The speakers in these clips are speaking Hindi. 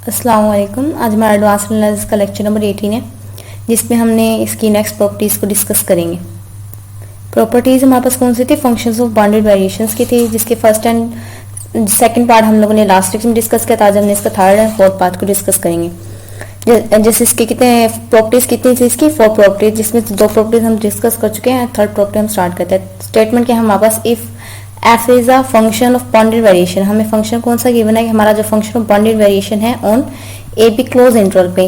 अस्सलाम वालेकुम। आज हमारा एडवांस एनालिसिस का लेक्चर नंबर 18 है, जिसमें हमने इसकी नेक्स्ट प्रॉपर्टीज़ को डिस्कस करेंगे। प्रॉपर्टीज़ हमारे पास कौन सी थी? फंक्शंस ऑफ बाउंडेड वेरिएशंस की थी, जिसके फर्स्ट एंड सेकंड पार्ट हम लोगों ने लास्ट लेक्चर में डिस्कस किया था। आज हमने इसका थर्ड एंड फोर्थ पार्ट को डिस्कस करेंगे। जैसे इसके कितने प्रॉपर्टीज़ कितनी थी? इसकी 4 प्रॉपर्टीज, जिसमें 2 प्रॉपर्टीज हम डिस्कस कर चुके हैं। थर्ड प्रॉपर्टी हम स्टार्ट करते हैं। स्टेटमेंट क्या है हमारे पास? If f is a function of bounded variation. हमें फंक्शन कौन सा गिवन है कि हमारा जो फंक्शन ऑफ बाउंडेड वेरिएशन है on A B close interval पे,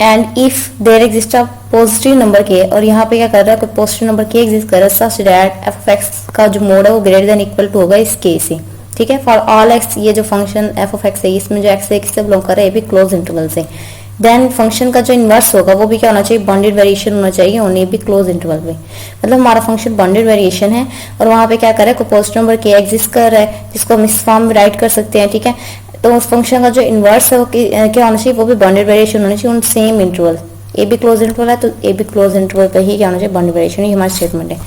and if there exist a positive number K, और यहाँ पे क्या कर रहा है, कोई पॉजिटिव नंबर के एग्जिस्ट कर रहा है, such that F of x का जो मोड है वो ग्रेटर देन इक्वल टू होगा इस के से। ठीक है, फॉर ऑल एक्स, ये जो फंक्शन एफ ऑफ एक्स है इसमें जो एक्स है किससे बिलोंग कर रहा है? ए बी क्लोज इंटरवल से। देन फंक्शन का जो इनवर्स होगा वो भी क्या होना चाहिए? बाउंडेड वेरिएशन होना चाहिए on A B close interval पे। मतलब हमारा फंक्शन बाउंडेड वेरिएशन है और वहां पे क्या कर रहा है, कोई पॉजिटिव नंबर के एग्जिस्ट कर रहा है, जिसको हम इस फॉर्म में राइट कर सकते हैं। ठीक है, तो उस फंक्शन का जो इनवर्स है वो क्या होना चाहिए? वो भी बाउंडेड वेरिएशन होना चाहिए on same interval. A B close interval है तो ए बी क्लोज इंटरवल पे ही क्या होना चाहिए? Bounded variation. ये हमारा स्टेटमेंट है।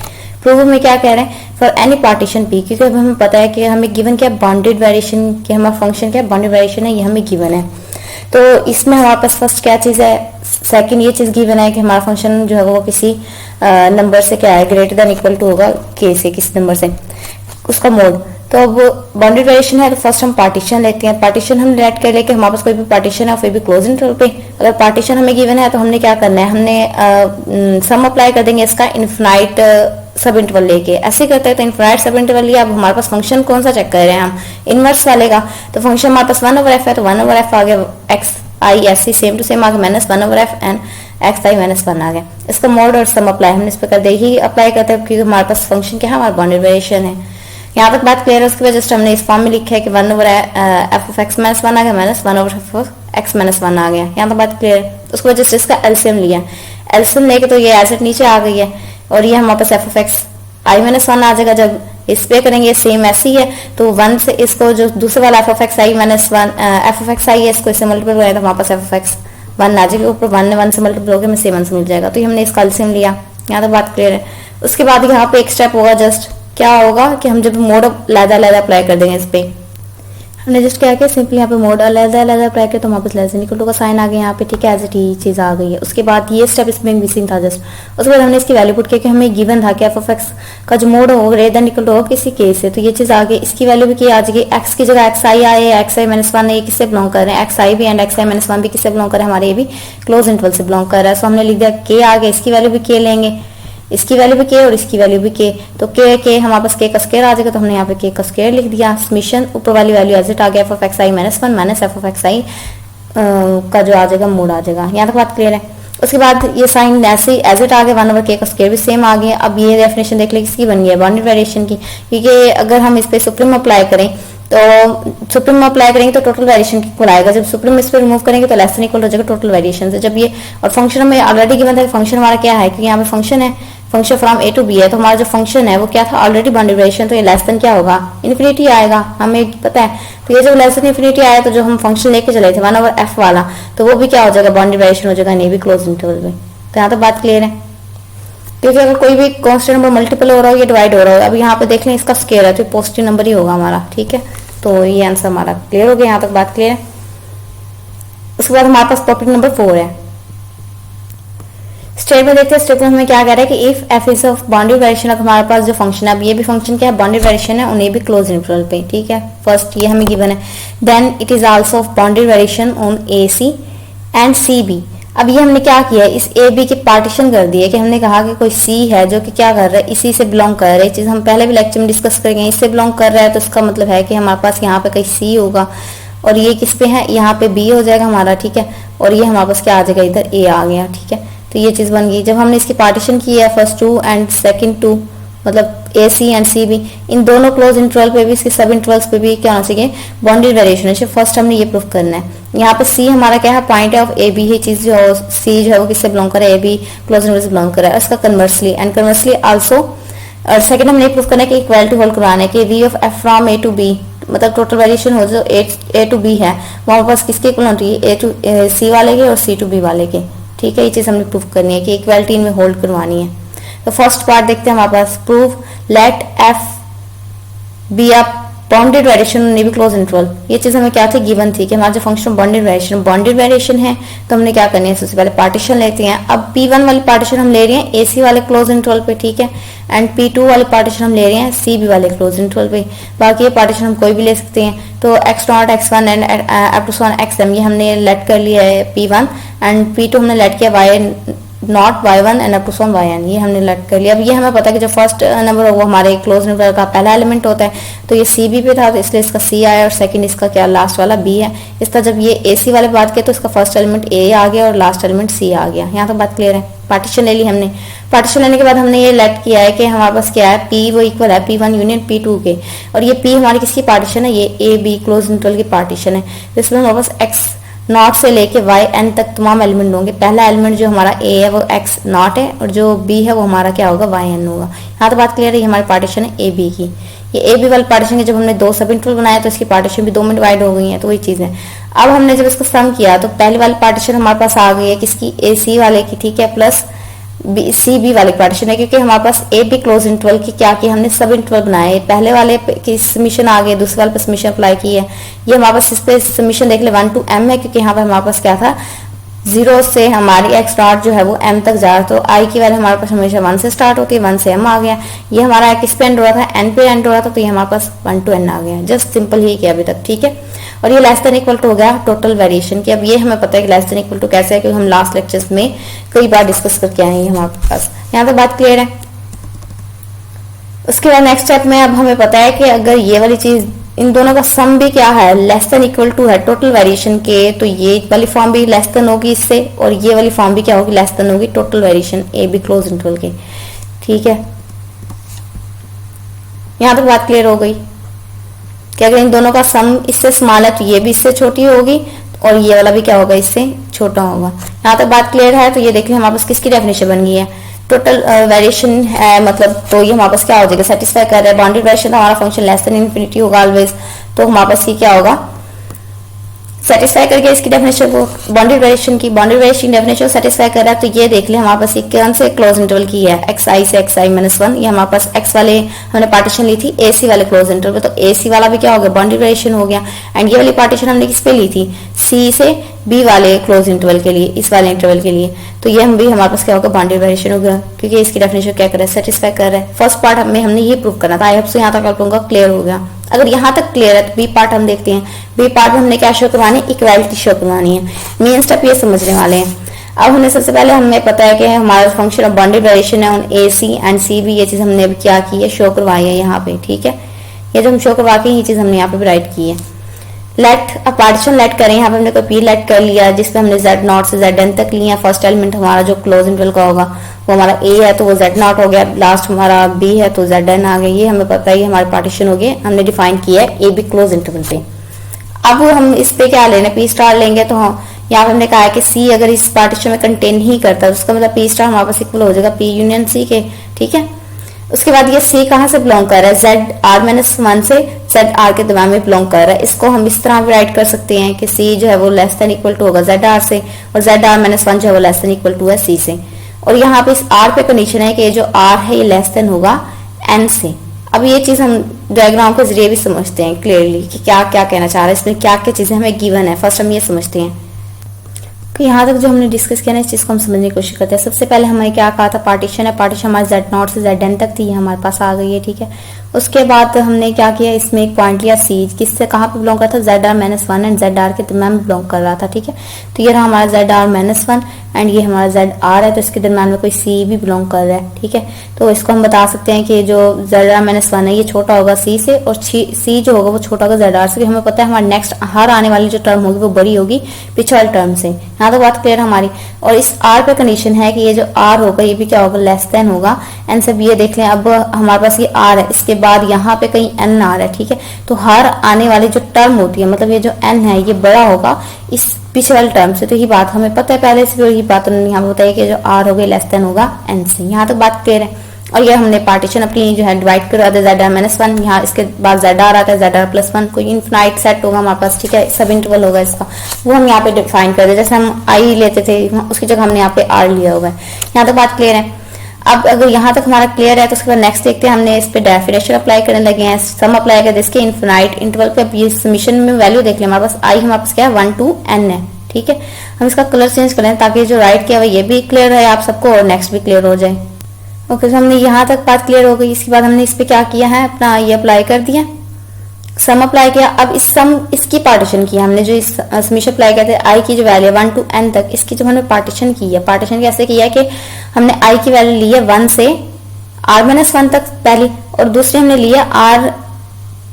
प्रूफ में क्या कह रहे हैं? फॉर एनी पार्टीशन पी, क्योंकि अब हमें पता है कि हमें गिवन क्या बाउंडेड वेरिएशन, कि हमारा फंक्शन क्या बाउंडेड वेरिएशन है, ये हमें गिवन है। तो इसमें हमारे पास फर्स्ट क्या चीज है? सेकंड ये चीज गिवन है कि हमारा फंक्शन जो है वो किसी नंबर से क्या है? ग्रेटर देन इक्वल टू होगा के से, किसी नंबर से, उसका मोड। तो अब बाउंडेड वेरिएशन है तो फर्स्ट हम पार्टीशन लेते हैं। पार्टीशन हम लेट कर लेके हमारे पास कोई भी पार्टीशन है फिर भी क्लोज इंटरवल पे। अगर पार्टीशन हमें गिवन है तो हमने क्या करना है? हमने सम अप्लाई कर देंगे इसका इनफिनाइट सब इंटरवल लेके। ऐसे करते हैं तो इनफिनाइट सब इंटरवल लिया। अब हमारे पास फंक्शन कौन सा चेक कर रहे हैं हम? इनवर्स वाले का। तो फंक्शन हमारे पास 1/f है तो 1/f आ गया, एक्स आई ऐसे सेम टू सेम आ गया, minus 1/f and x I minus 1 आ गया। इसका मोड और सम अप्लाई हमने इस पर कर दे ही अप्लाई करते हैं, क्योंकि हमारे पास फंक्शन क्या है? हमारा बाउंडेड वेरिएशन है। यहाँ तक बात क्लियर है। उसके बाद जस्ट हमने इस फॉर्म में लिखा है कि 1/f ऑफ x माइनस 1 आ गया, minus 1/f of x minus 1 आ गया। यहाँ तक बात क्लियर है। उसके बाद जस्ट इसका एलसीएम लिया। एलसीएम लेके तो ये एज इट नीचे आ गई है और ये हमारे पास f of x i minus 1 आ जाएगा। जब इस पे करेंगे सेम ऐसे ही है तो 1 से इसको जो दूसरे वाला f of x i minus 1 f of x i है, इसको इससे मल्टीप्लाई करें तो हमारे पास f ऑफ x 1 आ जाएगा। ऊपर 1 ने 1 से मल्टीप्लाई होकर हमें से 1 से मिल जाएगा। तो ये हमने इसका एलसीएम लिया। यहाँ तक बात क्लियर है। उसके बाद यहाँ पे एक स्टेप होगा, जस्ट क्या होगा कि हम जब मोड अलग-अलग अप्लाई कर देंगे इस पे, हमने जस्ट क्या किया, सिंपली यहाँ पे मोड अलग-अलग अप्लाई किया तो हमारे पास लेस देन इक्वल टू का साइन आ गया यहाँ पे। ठीक है, एज इट ही चीज आ गई है। उसके बाद ये स्टेप इसमें मिसिंग था जस्ट। उसके बाद हमने इसकी वैल्यू पुट किया कि हमें गिवन था कि एफ ऑफ एक्स का जो मोड होगा ग्रेटर देन इक्वल टू होगा किसी केस से, तो ये चीज आ गई। इसकी वैल्यू भी क्या आ जाएगी? एक्स की जगह एक्स आई आए, एक्स आई माइनस 1 ये किससे बिलोंग कर रहे हैं? एक्स आई भी एंड एक्स आई माइनस 1 भी किससे बिलोंग कर रहे हैं? हमारे ये भी क्लोज इंटरवल से बिलोंग कर रहा है। सो हमने लिख दिया के आ गया। इसकी वैल्यू भी के लेंगे, इसकी वैल्यू भी के और इसकी वैल्यू भी के, तो के हमारे पास के का स्क्वायर आ जाएगा। तो हमने यहाँ पे के का स्क्वायर लिख दिया। समीशन ऊपर वाली वैल्यू एज इट आ गया, F of X I minus 1 minus F of X I का जो आ जाएगा मोड आ जाएगा। यहाँ तक बात क्लियर है। उसके बाद ये साइन ऐसे एज इट आ गया, 1/k का स्क्वायर भी सेम आ गया। अब ये डेफिनेशन देख ले किसकी बन गई है? बाउंडेड वेरिएशन की। क्योंकि अगर हम इस पे सुप्रीम अप्लाई करें तो सुप्रीम अप्लाई करेंगे तो टोटल वेरिएशन इक्वल आएगा। जब सुप्रीम इस पे रिमूव करेंगे तो लेस देन इक्वल हो जाएगा टोटल वेरिएशन से। जब ये और फंक्शन हमें ऑलरेडी गिवन था, फंक्शन हमारा क्या है? क्योंकि यहाँ पे फंक्शन है, function from A to b है, तो हमारा जो फंक्शन है वो क्या था? ऑलरेडी बाउंडेड वेरिएशन, तो ये लेस देन क्या होगा? इन्फिनिटी आएगा, हमें पता है। तो ये जब लेस देन इन्फिनिटी आया तो जो हम फंक्शन लेके चले थे 1/f वाला, तो वो भी क्या हो जाएगा? बाउंडेड वेरिएशन हो जाएगा, नहीं भी क्लोज इंटरवल में। तो यहाँ तो बात क्लियर है। क्योंकि अगर कोई भी कांस्टेंट नंबर मल्टीपल हो रहा हो या डिवाइड हो रहा हो, अब यहाँ पे देख लें इसका स्क्वायर है तो पॉजिटिव नंबर ही होगा हमारा। ठीक है, तो ये आंसर हमारा क्लियर हो गया। यहाँ तक बात क्लियर है। उसके बाद हमारे पास प्रॉपर्टी नंबर 4 है। स्टेटमेंट देखते हैं। स्टेटमेंट में क्या कह रहा है कि if F is of bounded variation, अब हमारे पास जो फंक्शन है, अब ये भी फंक्शन क्या है? बाउंडेड वेरिएशन है, उन्हें भी क्लोज इंटरवल पे। ठीक है, फर्स्ट ये हमें गिवन है। Then it is also of bounded variation on a c and c b. अब ये हमने क्या किया है? इस ए बी की पार्टीशन कर दी है कि हमने कहा कि कोई सी है जो कि क्या कर रहा है? इसी से बिलोंग कर रहा है। चीज हम पहले भी लेक्चर में डिस्कस करेंगे। इससे बिलोंग कर रहा है तो इसका मतलब है कि हमारे पास यहाँ पे कहीं सी होगा और ये किस पे है? यहाँ पे बी हो जाएगा हमारा। ठीक है, और ये हमारे पास क्या आ जाएगा? इधर ए आ गया। ठीक है, तो ये चीज बन गई। जब हमने इसकी पार्टीशन की है फर्स्ट 2 एंड सेकंड 2, मतलब ए सी एंड सी बी, इन दोनों क्लोज इंटरवल पे भी, इसके सब इंटरवल्स पे भी क्या होना चाहिए? बाउंडेड वेरिएशन है। फर्स्ट हमने ये प्रूफ करना है। यहाँ पे सी हमारा क्या है? पॉइंट है ऑफ ए बी। ये चीज जो सी जो है वो किससे बिलोंग करे? ए बी क्लोज इंटरवल से बिलोंग करे। इसका कन्वर्सली एंड कन्वर्सली आल्सो। और सेकंड हमने प्रूफ करना है कि इक्वालिटी होल्ड करवाना है कि V of F from A to B, मतलब टोटल वेरिएशन हो जो ए टू बी है वहां पास किसके इक्वल होती है? ए टू सी वाले के और सी टू बी वाले के। ठीक है, ये चीज हमने प्रूफ करनी है कि इक्वालिटी इनमें होल्ड करवानी है। तो फर्स्ट पार्ट देखते हैं हमारे पास। Proof let F be a bounded variation ने भी क्लोज इंटरवल, ये चीज हमें क्या थी, गिवन थी कि हमारा जो फंक्शन बाउंडेड वेरिएशन है तो हमने क्या करनी है, सबसे पहले पार्टीशन लेते हैं। अब P1 वाली पार्टीशन हम ले रहे हैं AC वाले क्लोज इंटरवल पे, ठीक है, एंड P2 वाले पार्टीशन हम ले रहे हैं CB वाले क्लोज इंटरवल पे। बाकी ये पार्टीशन हम कोई भी ले सकते हैं। तो x0 x1 and x1 xm ये हमने लेट कर लिया है P1 एंड P2 हमने लेट किया y0 y1 and x1 yn, ये हमने लेट कर लिया। अब ये हमें पता है कि जो फर्स्ट नंबर है वो हमारे क्लोज इंटरवल का पहला एलिमेंट होता है, तो ये CB पे था तो इसलिए इसका C आया और सेकंड इसका क्या लास्ट वाला B है। इस तरह जब ये AC वाले बात किया तो इसका फर्स्ट एलिमेंट A आ गया और लास्ट एलिमेंट C आ गया। यहाँ तक बात क्लियर है। पार्टीशन ले ली हमने। पार्टीशन लेने के बाद हमने ये लेट किया है कि हमारे पास क्या है, P वो इक्वल है P1 यूनियन P2 के, और ये P हमारी किसकी पार्टीशन है, ये AB क्लोज इंटरवल की पार्टीशन है। इसमें हमारे पास x0 से लेके yn तक तमाम एलिमेंट होंगे। पहला एलिमेंट जो हमारा A है वो x0 है और जो B है वो हमारा क्या होगा, yn होगा। यहाँ तो बात क्लियर है। ये हमारी पार्टीशन है AB की। ये AB वाली पार्टीशन की जब हमने दो सब इंटरवल बनाया तो इसकी पार्टीशन भी दो में डिवाइड हो गई है, तो वही चीज है। अब हमने जब इसको सम किया तो पहली वाली पार्टीशन हमारे पास आ गई है किसकी, AC वाले की, ठीक है, प्लस CB वाले पार्टीशन है, क्योंकि हमारे पास AB क्लोज इंटरवल की क्या की हमने सब इंटरवल बनाए। पहले वाले की समीशन आ गई, दूसरे वाले पे समीशन अप्लाई की है। ये हमारे पास इस पे समीशन देख ले 1 to m है, क्योंकि यहाँ पे हमारे पास क्या था, 0 से हमारी x0 जो है वो m तक जा रहा, तो I की वैल्यू हमारे पास हमेशा 1 से स्टार्ट होती है, 1 से m आ गया। ये हमारा किस पे एंड हो रहा था, n पे एंड हो रहा था, तो ये हमारे पास 1 to n आ गया। जस्ट सिंपल ही किया अभी तक, ठीक है। और ये लेस देन इक्वल टू हो गया टोटल वेरिएशन की। अब ये हमें पता है कि लेस देन इक्वल टू कैसे है, क्योंकि हम लास्ट लेक्चर्स में कई बार डिस्कस करके आए हैं हमारे पास। यहाँ तक बात क्लियर है। उसके बाद नेक्स्ट स्टेप में अब हमें पता है कि अगर ये वाली चीज, इन दोनों का सम भी क्या है, लेस देन इक्वल टू है टोटल वेरिएशन के, तो ये वाली फॉर्म भी लेस देन होगी इससे, और ये वाली फॉर्म भी क्या होगी, लेस देन होगी total variation AB close interval के, ठीक है। यहाँ तक बात क्लियर हो गई कि अगर इन दोनों का सम इससे स्मॉल है तो ये भी इससे छोटी होगी और ये वाला भी क्या होगा, इससे छोटा होगा। यहाँ तक बात क्लियर है। तो ये देख लें हमारे पास किसकी डेफिनेशन बन गई है, टोटल वेरिएशन है, मतलब तो ये हमारे पास क्या हो जाएगा, सेटिस्फाई कर रहा है। बाउंडेड वेरिएशन हमारा फंक्शन लेस देन इन्फिनिटी होगा ऑलवेज, तो हमारे पास ये क्या होगा, सेटिस्फाई करके इसकी डेफिनेशन को, बाउंडेड वेरिएशन की डेफिनेशन सेटिस्फाई कर रहा है। तो ये देख ले हमारे पास कौन से क्लोज इंटरवल की है, xi से xi-1, ये हमारे पास x वाले हमने पार्टीशन ली थी AC वाले क्लोज इंटरवल, तो AC वाला भी क्या हो गया, बाउंडेड वेरिएशन हो गया। एंड ये वाली पार्टीशन हमने किस पे ली थी, C से B वाले क्लोज इंटरवल के लिए, इस वाले इंटरवल के लिए, तो ये हम भी हमारे पास क्या होगा, बाउंडेड वेरिएशन होगा, क्योंकि इसकी डेफिनेशन क्या कर रहा है, सेटिस्फाई कर रहा है। फर्स्ट पार्ट में हमने ये प्रूव करना था। आई होप सो यहाँ तक आप लोगों का क्लियर हो गया। अगर यहाँ तक क्लियर है तो बी पार्ट हम देखते हैं। बी पार्ट में हमने क्या शो करवानी है, इक्वालिटी शो करवानी है। मेन स्टेप ये समझने वाले हैं। अब हमें सबसे पहले हमें पता है कि हमारा फंक्शन ऑफ बाउंडेड वेरिएशन है ऑन AC एंड CB, ये चीज हमने अभी क्या की है, शो करवाई है यहाँ पे, ठीक है। ये जो हम शो करवा के ये चीज हमने यहाँ पे राइट की है। लेट अब पार्टीशन लेट करें, यहाँ पे हमने कोई P लेट कर लिया जिसपे हमने Z0 से Zn तक लिया। फर्स्ट एलिमेंट हमारा जो क्लोज इंटरवल का होगा वो हमारा A है, तो वो Z0 हो गया। लास्ट हमारा B है तो Zn आ गया। ये हमें पता है, ये हमारे पार्टीशन हो गए, हमने डिफाइन किया है AB क्लोज इंटरवल पे। अब हम इस पे क्या लेना, P स्टार लेंगे, तो हाँ यहाँ पे हमने कहा है कि C अगर इस पार्टीशन में कंटेन ही करता है तो उसका मतलब P स्टार हमारे पास इक्वल हो जाएगा P यूनियन C के, ठीक है। उसके बाद ये C कहाँ से बिलोंग कर रहा है, ZR-1 से ZR के दरम्यान में बिलोंग कर रहा है। इसको हम इस तरह भी राइट कर सकते हैं कि C जो है वो लेस देन इक्वल टू होगा ZR से, और ZR-1 जो है वो लेस देन इक्वल टू है C से। और यहाँ पे इस R पे कंडीशन है कि जो R है ये लेस देन होगा N से। अब ये चीज हम डायग्राम के जरिए भी समझते हैं क्लियरली कि क्या क्या कहना चाह रहा है, इसमें क्या क्या चीजें हमें गिवन है। फर्स्ट हम ये समझते हैं कि यहाँ तक जो हमने डिस्कस किया ना, इस चीज को हम समझने की कोशिश करते हैं। सबसे पहले हमें क्या कहा था, पार्टीशन है, पार्टीशन हमारे Z0 से Zn तक थी, ये हमारे पास आ गई है, ठीक है। उसके बाद हमने क्या किया, इसमें एक पॉइंट लिया C, किससे कहाँ पे बिलोंग करता था, ZR-1 एंड ZR के दरम्यान बिलोंग कर रहा था, ठीक है। तो ये रहा हमारा ZR-1 एंड ये हमारा ZR है, तो इसके दरम्यान में कोई C भी बिलोंग कर रहा है, ठीक है। तो इसको हम बता सकते हैं कि जो ZR-1 है ये छोटा होगा C से, और C जो होगा वो छोटा होगा ZR से। हमें पता है हमारा नेक्स्ट हर आने वाली जो टर्म होगी वो बड़ी होगी पिछले वाली टर्म से। यहाँ तो बात क्लियर हमारी। और इस R पे कंडीशन है कि ये जो R होगा ये भी क्या होगा, लेस देन होगा N से। ये देख लें, अब हमारे पास ये R है, इसके बाद यहाँ पे कहीं N आ रहा है, ठीक है। तो हर आने वाली जो टर्म होती है, मतलब ये जो N है ये बड़ा होगा इस पिछले वाले टर्म से। तो ये बात हमें पता है पहले से, ये बात उन्होंने यहाँ पे बताई कि जो R होगा लेस देन होगा N से। यहाँ तक बात क्लियर है। और ये हमने पार्टीशन अपनी जो है डिवाइड करवा दिया ZR-1, यहाँ इसके बाद ZR आता है ZR+1, कोई इनफिनाइट सेट होगा हमारे पास, ठीक है, सब इंटरवल होगा इसका, वो हम यहाँ पे डिफाइन कर दे। जैसे हम I लेते थे उसकी जगह हमने यहाँ पे R लिया होगा। यहाँ तक बात क्लियर है। अब अगर यहाँ तक हमारा क्लियर है तो उसके बाद नेक्स्ट देखते हैं, हमने इस पे डेफिनेशन अप्लाई करने लगे हैं, सम अप्लाई कर इसके इनफिनाइट इंटरवल पे। अब ये समीशन में वैल्यू देख लें, हमारे पास आई हमारे पास क्या है 1 to n है, ठीक है। हम इसका कलर चेंज करें ताकि जो राइट किया हुआ ये भी क्लियर है आप सबको और नेक्स्ट भी क्लियर हो जाए। ओके, तो हमने यहाँ तक बात क्लियर हो गई। इसके बाद हमने इस पे क्या किया है, अपना ये अप्लाई कर दिया, सम अप्लाई किया। अब इस सम इसकी पार्टीशन किया हमने, जो इस समीशन अप्लाई करते आई की जो वैल्यू है 1 to n तक, इसकी जो हमने पार्टीशन की है, पार्टीशन कैसे किया है कि हमने आई की वैल्यू ली है 1 से r-1 तक पहली, और दूसरी हमने लिया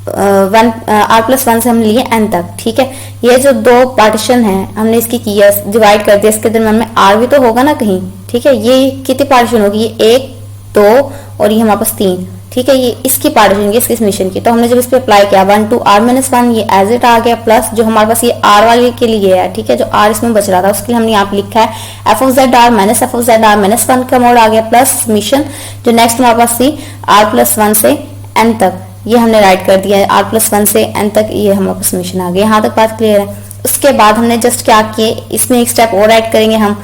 r+1 से हमने लिए n तक, ठीक है। ये जो दो पार्टीशन है हमने इसकी किया, डिवाइड कर दिया, इसके दरम्यान में r भी तो होगा ना कहीं, ठीक है। ये कितनी पार्टीशन होगी, ये 1 2 और ये हमारे पास 3, ठीक है। ये इसकी पार्टीशन की, इसकी समीशन की। तो हमने जब इस पे अप्लाई किया 1 to r-1 ये एज इट आ गया, प्लस जो हमारे पास ये r वाले के लिए है, ठीक है, जो r इसमें बच रहा था उसके लिए हमने यहाँ पे लिखा है f(z(r) माइनस f(z(r)-1 का मोड आ गया, प्लस समीशन जो नेक्स्ट हमारे पास थी r+1 से n तक, ये हमने राइट कर दिया है r+1 से n तक, ये हमारे पास समीशन आ गया। यहाँ तक बात क्लियर है। उसके बाद हमने जस्ट क्या किए, इसमें एक स्टेप और ऐड करेंगे हम,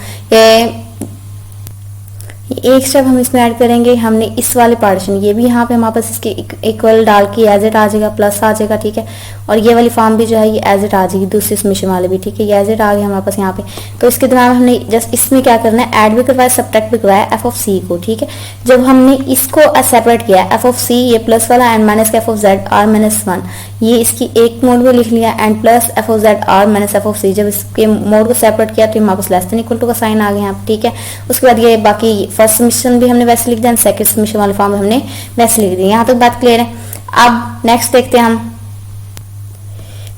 एक स्टेप हम इसमें ऐड करेंगे, हमने इस वाले पार्टीशन, ये भी यहाँ पे हमारे पास इसके इक्वल डाल के एज इट आ जाएगा, प्लस आ जाएगा, ठीक है। और ये वाली फॉर्म भी जो है ये एज इट आ जाएगी, दूसरी समीशन वाले भी, ठीक है, ये एज इट आ गया हमारे पास यहाँ पे। तो इसके दौरान हमने जस्ट इसमें क्या करना है, ऐड भी करवाया, सब्ट्रैक्ट भी करवाया f(c) को, ठीक है। जब हमने इसको सेपरेट किया f(c) ये प्लस वाला एंड माइनस f(z(r-1), ये इसकी एक मोड में लिख लिया, एंड प्लस f(z(r) - f(c), जब इसके मोड को सेपरेट किया तो हमारे पास लेस देन इक्वल टू का साइन आ गया यहाँ पे, ठीक है। उसके बाद ये बाकी फर्स्ट समीशन भी हमने वैसे लिख दिया, सेकंड समीशन वाले फॉर्म में हमने वैसे लिख दिया। यहाँ तक बात क्लियर है। अब नेक्स्ट देखते हैं हम,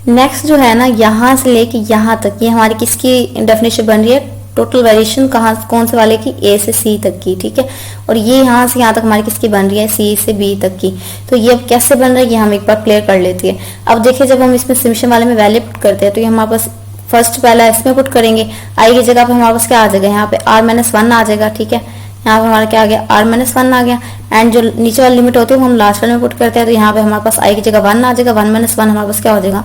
नेक्स्ट जो है ना यहाँ से लेके यहाँ तक, ये हमारी किसकी डेफिनेशन बन रही है, टोटल वेरिएशन कौन से वाले की, ए से सी तक की, ठीक है। और ये यहाँ से यहाँ तक हमारी किसकी बन रही है, सी से बी तक की। तो ये अब कैसे बन रहा है ये हम एक बार क्लियर कर लेते हैं। अब देखिए जब हम इसमें समीशन वाले में वैल्यू पुट करते हैं तो ये हमारे पास फर्स्ट पहला इसमें पुट करेंगे, आई की जगह पे हमारे पास क्या आ जाएगा, यहाँ पे r-1 आ जाएगा, ठीक है। यहाँ पे हमारा क्या आ गया, r-1 आ गया, एंड जो नीचे वाली लिमिट होती है वो हम लास्ट वाले में पुट करते हैं, तो यहाँ पे हमारे पास आई की जगह 1 आ जाएगा, 1 - 1 हमारे पास क्या हो जाएगा,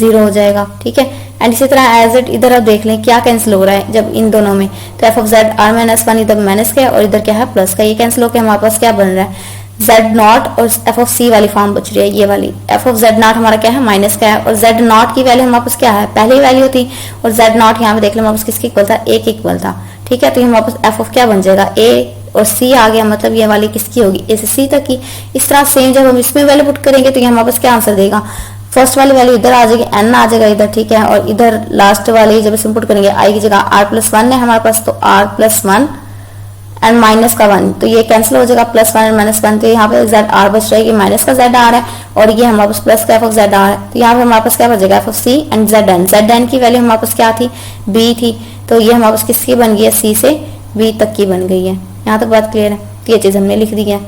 0 हो जाएगा, ठीक है। एंड इसी तरह एज इट इधर आप देख लें क्या कैंसिल हो रहा है जब इन दोनों में, तो f(z(r-1) इधर माइनस का है और इधर क्या है प्लस का, ये कैंसिल होकर हमारे पास क्या बन रहा है, z0 और f(c) वाली फॉर्म बच रही है, ये वाली f(z0) हमारा क्या है माइनस का है, और z0 की वैल्यू हमारे पास क्या है, पहले ही वैल्यू थी, और z0 यहाँ पे देख लो हमारे पास किसकी इक्वल था, a के इक्वल था, ठीक है। तो हमारे पास f क्या बन जाएगा, a और c आ गया, मतलब ये वाली किसकी होगी, a से c तक की। इस तरह सेम जब हम इसमें वैल्यू पुट करेंगे तो ये हमारे पास क्या आंसर देगा, फर्स्ट वाली वैल्यू इधर आ जाएगी, n आ जाएगा इधर, ठीक है। और इधर लास्ट वाली जब इसमें पुट करेंगे, आई की जगह r+1 है हमारे पास, तो r+1 एंड माइनस का 1, तो ये कैंसिल हो जाएगा, +1 एंड -1, तो यहाँ पे z(r) बच रहेगी, माइनस का z आ रहा है, और ये हमारे पास प्लस का f(z) आ रहा है, तो यहाँ पे हमारे पास क्या बचेगा, f(c) एंड zn की वैल्यू हमारे पास क्या थी, b थी, तो ये हमारे पास किसकी बन गई है, c से b तक की बन गई है। यहाँ तक बात क्लियर है, तो ये चीज हमने लिख दी है।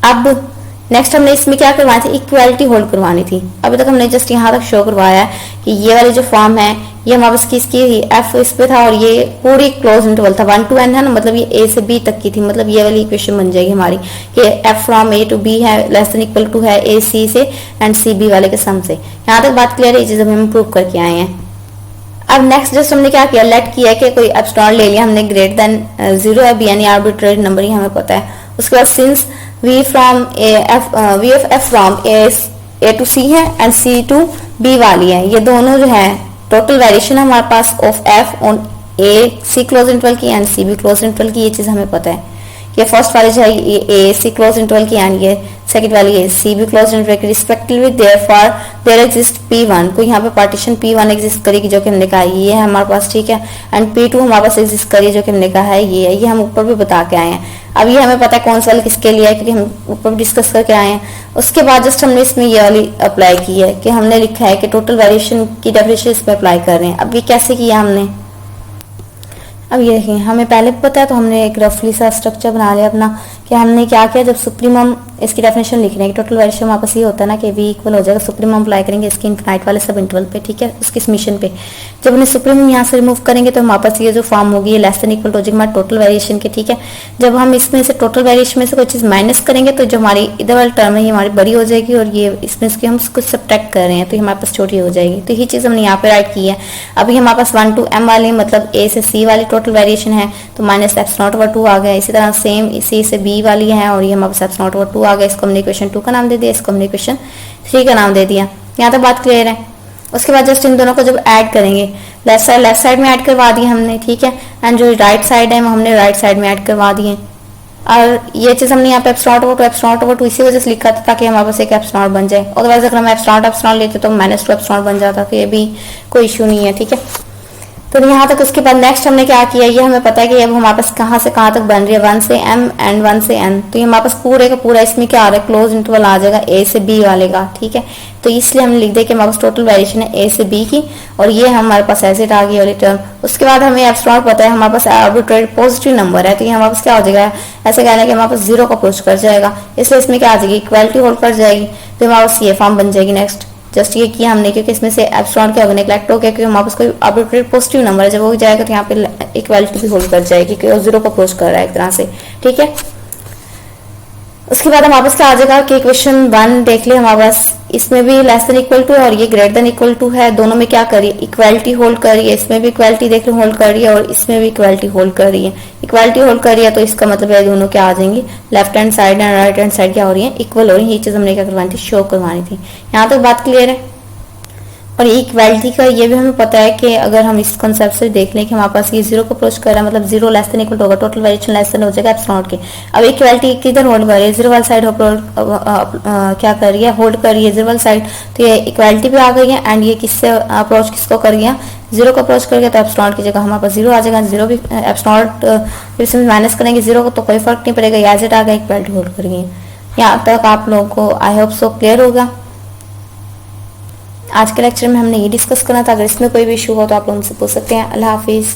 अब नेक्स्ट हमने इसमें क्या करवानी थी, इक्वालिटी होल्ड करवानी थी। अभी तक हमने जस्ट यहाँ तक शो करवाया है कि ये वाली जो फॉर्म है ये हमारे पास किसकी थी, f इस पे था, और ये पूरी क्लोज इंटरवल था 1 to n है ना, मतलब ये a से b तक की थी, मतलब ये वाली इक्वेशन बन जाएगी हमारी कि f from a to b है लेस देन इक्वल टू है a c से एंड c b वाले के सम से। यहाँ तक बात क्लियर है, ये चीज हम प्रूव करके आए हैं। अब नेक्स्ट जस्ट हमने क्या किया, लेट किया कि कोई एप्सिलॉन ले लिया हमने ग्रेटर देन 0 है, b यानी आर्बिट्रेरी नंबर ही हमें पता है। उसके बाद since v of f from a to c है एंड c to b वाली है, ये दोनों जो है टोटल वेरिएशन है हमारे पास of f on a c close interval की and c b close interval की, ये चीज हमें पता है। ये फर्स्ट वाली जो है ये a c क्लोज इंटरवल की एंड ये सेकंड वाली है c b क्लोज इंटरवल की respectively, therefore there exist p1, कोई यहाँ पे पार्टीशन p1 एग्जिस्ट करेगी जो कि हमने कहा ये है हमारे पास, ठीक है, एंड p2 हमारे पास एग्जिस्ट करी जो कि हमने कहा है ये है, ये हम ऊपर भी बता के आए हैं। अब ये हमें पता है कौन सा वाला किसके लिए है क्योंकि हम ऊपर भी डिस्कस करके आए हैं। उसके बाद जस्ट हमने इसमें ये वाली अप्लाई की है कि हमने लिखा है कि टोटल वेरिएशन की डेफिनेशन इसमें अप्लाई कर रहे हैं। अब ये कैसे किया हमने, अब ये हमें पहले पता है तो हमने एक रफली सा स्ट्रक्चर बना लिया अपना कि हमने क्या किया, जब सुप्रीमम इसकी डेफिनेशन लिख रहे हैं कि टोटल वेरिएशन हमारे पास ये होता है ना कि वी इक्वल हो जाएगा सुप्रीमम अप्लाई करेंगे इसके इनफाइनाइट वाले सब इंटरवल पे, ठीक है, उसके समीशन पे। जब हमने सुप्रीमम यहाँ से रिमूव करेंगे तो हमारे पास ये जो फॉर्म होगी ये लेस देन इक्वल हो जाएगी हमारे टोटल वेरिएशन के, ठीक है। जब हम इसमें से टोटल वेरिएशन में से कोई चीज माइनस करेंगे तो जो हमारी इधर वाली टर्म है ये हमारी बड़ी हो जाएगी और ये इसमें से हम कुछ सब्ट्रैक्ट कर रहे हैं तो ये हमारे पास छोटी हो जाएगी। तो ये चीज हमने यहाँ पे राइट की है। अभी हमारे पास 1 to m वाले मतलब a से c वाली टोटल वेरिएशन है तो माइनस (2) आ गया। इसी तरह सेम c से b वाली है और ये हमारे पास (2) आ गया। इसको हमने इक्वेशन 2 का नाम दे दिया, इसको हमने इक्वेशन 3 का नाम दे दिया। यहाँ तक बात क्लियर है। उसके बाद जस्ट इन दोनों को जब ऐड करेंगे, लेफ्ट साइड में ऐड करवा दिया हमने, ठीक है, एंड जो राइट साइड है वो हमने राइट साइड में ऐड करवा दिए। और ये चीज हमने यहाँ पे (2) इसी वजह से लिखा था ताकि हमारे पास एक एप्सिलॉन बन जाए। अदरवाइज अगर हम एप्सिलॉन लेते तो -2 बन जाता, तो ये भी कोई इशू नहीं है, ठीक है। तो यहाँ तक उसके बाद नेक्स्ट हमने क्या किया, ये हमें पता है कि अब हमारे पास कहाँ से कहाँ तक बन रही है, 1 से m एंड 1 से n। तो ये हमारे पास पूरे का पूरा इसमें क्या आ रहा है, क्लोज इंटरवल आ जाएगा a से b वाले का, ठीक है। तो इसलिए हमने लिख दिया कि हमारे पास टोटल वेरिएशन है a से b की और ये हमारे पास एज आ गई वाली टर्म। उसके बाद हमें एप्सिलॉन पता है हमारे पास आर्बिट्रेरी पॉजिटिव नंबर है तो ये हमारे पास क्या हो जाएगा, ऐसा कहना है कि हमारे पास 0 को अप्रोच कर जाएगा, इसलिए इसमें क्या आ जाएगी, इक्वालिटी होल्ड कर जाएगी। तो हमारे पास ये फॉर्म बन जाएगी। नेक्स्ट जस्ट ये किया हमने क्योंकि इसमें से एप्सिलॉन क्या होगा, नेग्लेक्ट हो गया क्योंकि हमारे पास कोई आर्बिट्रेरी पॉजिटिव नंबर है, जब हो जाएगा तो यहाँ पे इक्वालिटी भी होल्ड कर जाएगी क्योंकि 0 को अप्रोच कर रहा है एक तरह से, ठीक है। उसके बाद हमारे पास क्या आ जाएगा कि इक्वेशन 1 देख ले, हमारे पास इसमें भी लेस देन इक्वल टू है और ये ग्रेटर देन इक्वल टू है, दोनों में क्या करिए, इक्वालिटी होल्ड करिए। इसमें भी इक्वालिटी देख लो होल्ड कर रही है और इसमें भी इक्वालिटी होल्ड कर रही है। इक्वालिटी होल्ड कर रही है तो इसका मतलब है दोनों क्या आ जाएंगे, left hand side and right hand side क्या हो रही है, इक्वल हो रही है। ये चीज हमने क्या करवानी थी, शो करवानी थी। यहाँ तक बात क्लियर है। और इक्वालिटी का ये भी हमें पता है कि अगर हम इस कंसेप्ट से देख लें कि हमारे पास ये 0 को अप्रोच कर रहा है मतलब 0 लेस देन इक्वल होगा, टोटल वेरिएशन लेस देन हो जाएगा एप्सिलॉन के। अब इक्वालिटी किधर होल्ड कर रही है, 0 वाली साइड क्या कर रही है, होल्ड कर रही है 0 वाली साइड। तो ये इक्वालिटी भी आ गई है एंड ये किससे अप्रोच किसको कर गया, 0 को अप्रोच कर गया। तो एप्सिलॉन की जगह हमारे पास 0 आ जाएगा, 0 भी एप्सिलॉन फिर से माइनस करेंगे 0 को तो कोई फर्क नहीं पड़ेगा, एज इट आ गया, इक्वालिटी होल्ड कर गई। यहाँ तक आप लोगों को आई होप सो क्लियर होगा। आज के लेक्चर में हमने ये डिस्कस करना था। अगर इसमें कोई भी इशू हो तो आप लोग मुझसे पूछ सकते हैं। अल्लाह हाफिज़।